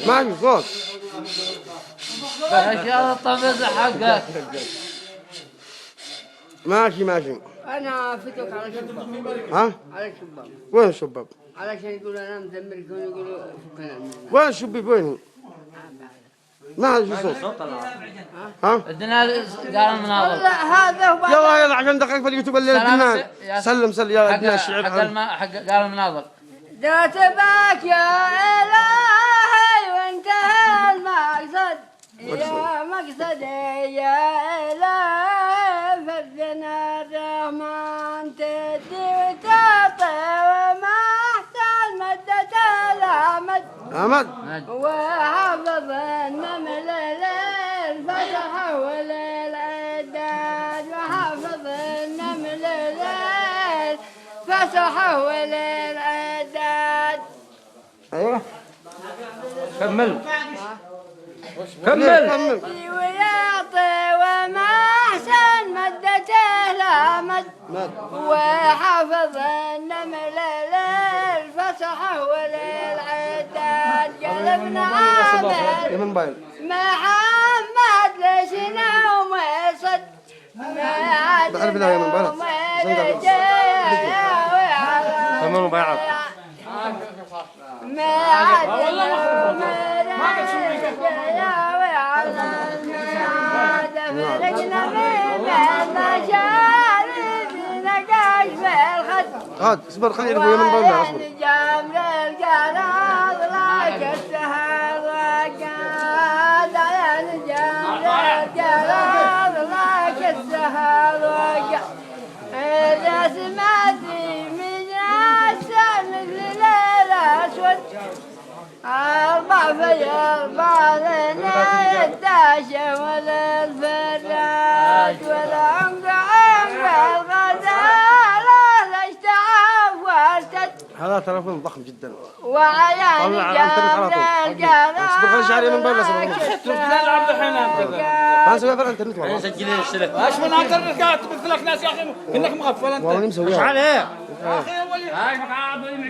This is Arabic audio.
ماشي صوت. فاشياء الطبز حقك. ماشي ماشي. أنا فتوك على الشباب. ها؟ على الشباب. وين الشباب؟ علشان يقولوا أنا مدمر يقولوا فكنا منه. وين الشباب وين؟ ما هذا شو صوت؟ ها؟ الدنيا قال المناظر. لا هذا هو. يلا يلا عشان دقيقة في اليوتيوب اللي الدنيا. سلم يا ابن الشعر. حق قال المناظر. دعت باك يا إلهي وانتهى المقصد. يا مقصدي يا إلهي فردنا الرحمن تدي وتعطي وما احتاج مدة الأمد. أحمد. وحافظ النمل الليل فتح وللعداد. وحافظ النمل الليل فتح وللعداد. أيوه. كمل. كمل. ويعطي وما أحسن مدته الأمد. وحافظ النمل الليل فتح وللعداد. قلبنا عامل محمد ليش نوم يصد. بعرف لا يا من بلد. تمام بيعض. ما عاد ما قد سمعت يا وعلى فرقنا من المشارب نقاش بالخد. هاد اصبر خليني يا من بلد اصبر. جمر القناض لك السهر وقاد. جمر القناض لك السهر وقاد. إذا سمعتي من عسل مثل الأسود. أربع في أربع لنا الداشة ولا الفراش ولا عمق الغزالة اشتعف وارتد. هذا تلفون ضخم جدا. وعيان جمر القناض اصبر خلي شعري من بلد اصبر. نلعب الحين انا سويها في الانترنت والله. مسجلين السلك. ايش من انترنت قاعد تبث لك ناس يا اخي انك مغفل انت. والله مسويها. عليه يا اخي اول